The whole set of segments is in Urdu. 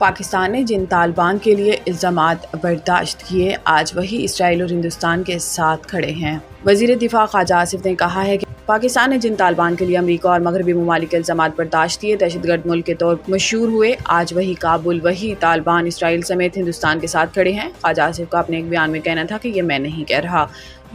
پاکستان نے جن طالبان کے لیے الزامات برداشت کیے، آج وہی اسرائیل اور ہندوستان کے ساتھ کھڑے ہیں۔ وزیر دفاع خواجہ آصف نے کہا ہے کہ پاکستان نے جن طالبان کے لیے امریکہ اور مغربی ممالک کے الزامات برداشت کیے، دہشت گرد ملک کے طور پر مشہور ہوئے، آج وہی کابل، وہی طالبان اسرائیل سمیت ہندوستان کے ساتھ کھڑے ہیں۔ خواجہ آصف کا اپنے ایک بیان میں کہنا تھا کہ یہ میں نہیں کہہ رہا،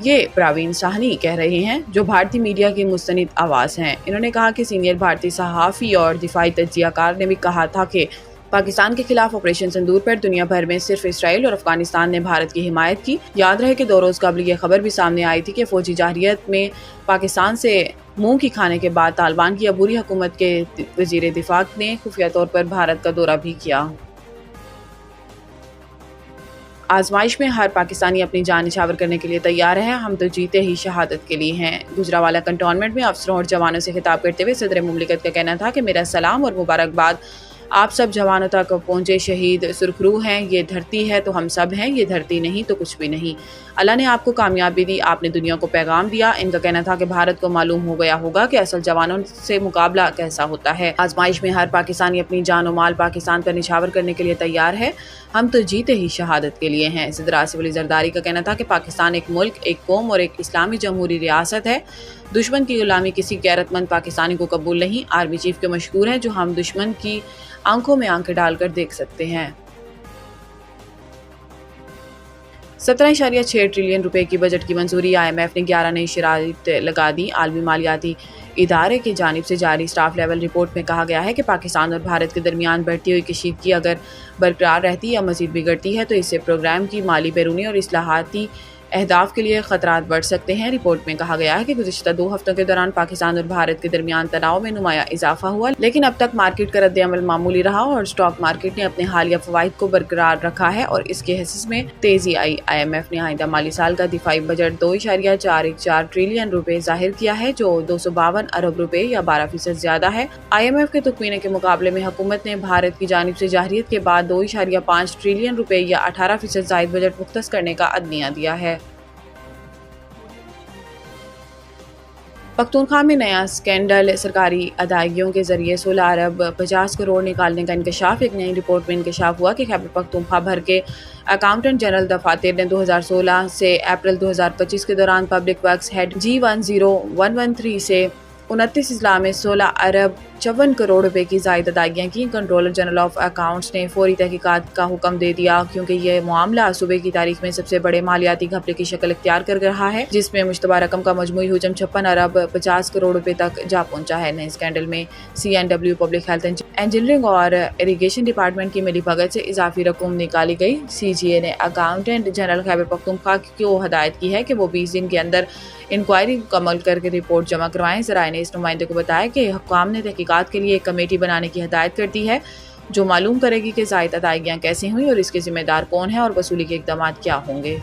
یہ پراوین ساہنی کہہ رہے ہیں، جو بھارتی میڈیا کی مستند آواز ہیں۔ انہوں نے کہا کہ سینئر بھارتی صحافی اور دفاعی تجزیہ کار نے بھی کہا تھا کہ پاکستان کے خلاف آپریشن سندور پر دنیا بھر میں صرف اسرائیل اور افغانستان نے بھارت کی حمایت کی۔ یاد رہے کہ 2 روز قبل یہ خبر بھی سامنے آئی تھی کہ فوجی جارحیت میں پاکستان سے منہ کی کھانے کے بعد طالبان کی عبوری حکومت کے وزیر دفاع نے خفیہ طور پر بھارت کا دورہ بھی کیا۔ آزمائش میں ہر پاکستانی اپنی جان نچھاور کرنے کے لیے تیار ہے، ہم تو جیتے ہی شہادت کے لیے ہیں۔ گجرانوالہ کنٹونمنٹ میں افسروں اور جوانوں سے خطاب کرتے ہوئے صدر مملکت کا کہنا تھا کہ میرا سلام اور مبارکباد آپ سب جوانوں تک پہنچے۔ شہید سرخرو ہیں، یہ دھرتی ہے تو ہم سب ہیں، یہ دھرتی نہیں تو کچھ بھی نہیں۔ اللہ نے آپ کو کامیابی دی، آپ نے دنیا کو پیغام دیا۔ ان کا کہنا تھا کہ بھارت کو معلوم ہو گیا ہوگا کہ اصل جوانوں سے مقابلہ کیسا ہوتا ہے۔ آزمائش میں ہر پاکستانی اپنی جان و مال پاکستان پر نچھاور کرنے کے لیے تیار ہے، ہم تو جیتے ہی شہادت کے لیے ہیں۔ صدر آصف علی زرداری کا کہنا تھا کہ پاکستان ایک ملک، ایک قوم اور ایک اسلامی جمہوری ریاست ہے۔ دشمن کی غلامی کسی غیرت مند پاکستانی کو قبول نہیں۔ آرمی چیف کے مشکور ہیں جو ہم دشمن کی آنکھوں میں آنکھیں ڈال کر دیکھ سکتے ہیں۔ 17.6 ٹریلین روپے کی بجٹ کی منظوری، IMF نے 11 نئی شرائط لگا دی۔ عالمی مالیاتی ادارے کی جانب سے جاری اسٹاف لیول رپورٹ میں کہا گیا ہے کہ پاکستان اور بھارت کے درمیان بڑھتی ہوئی کشیدگی اگر برقرار رہتی یا مزید بگڑتی ہے تو اس سے پروگرام کی مالی، بیرونی اور اصلاحاتی اہداف کے لیے خطرات بڑھ سکتے ہیں۔ رپورٹ میں کہا گیا ہے کہ گزشتہ 2 ہفتوں کے دوران پاکستان اور بھارت کے درمیان تناؤ میں نمایاں اضافہ ہوا، لیکن اب تک مارکیٹ کا رد عمل معمولی رہا اور اسٹاک مارکیٹ نے اپنے حالیہ فوائد کو برقرار رکھا ہے اور اس کے حصص میں تیزی آئی۔ IMF نے آئندہ مالی سال کا دفاعی بجٹ 2.414 ٹریلین روپے ظاہر کیا ہے، جو 252 ارب روپے یا 12% زیادہ ہے۔ IMF کے تخمینے کے مقابلے میں حکومت نے بھارت کی جانب سے جارحیت کے بعد 2.5 ٹریلین روپے یا 18% زائد بجٹ مختص کرنے کا عدنیہ دیا ہے۔ پختونخوا میں نیا اسکینڈل، سرکاری ادائیگیوں کے ذریعے 16 ارب 50 کروڑ نکالنے کا انکشاف۔ ایک نئی رپورٹ میں انکشاف ہوا کہ خیبر پختونخوا بھر کے اکاؤنٹنٹ جنرل دفاتر نے 2016 سے اپریل 2025 کے دوران پبلک ورکس ہیڈ G10113 سے 29 اضلاع میں 16 ارب 54 کروڑ روپے کی زائد ادائیگیاں کی۔ کنٹرولر جنرل آف اکاؤنٹس نے فوری تحقیقات کا حکم دے دیا کیونکہ یہ معاملہ صوبے کی تاریخ میں سب سے بڑے مالیاتی گھپلے کی شکل اختیار کر رہا ہے، جس میں مشتبہ رقم کا مجموعی حجم 56 ارب 50 کروڑ روپے تک جا پہنچا ہے۔ نئے اسکینڈل میں CNW پبلک ہیلتھ انجینئرنگ اور اریگیشن ڈپارٹمنٹ کی ملی بھگت سے اضافی رقم نکالی گئی۔ CGA نے اکاؤنٹنٹ جنرل خیبر پختونخوا کو ہدایت کی ہے کہ وہ 20 دن کے اندر انکوائری مکمل کر کے رپورٹ جمع کروائیں۔ ذرائع نے اس نمائندے کو بتایا کہ حکام نے تحقیقات کے لیے ایک کمیٹی بنانے کی ہدایت کر دی ہے جو معلوم کرے گی کہ زائد ادائیگیاں کیسے ہوئیں اور اس کے ذمہ دار کون ہیں اور وصولی کے اقدامات کیا ہوں گے۔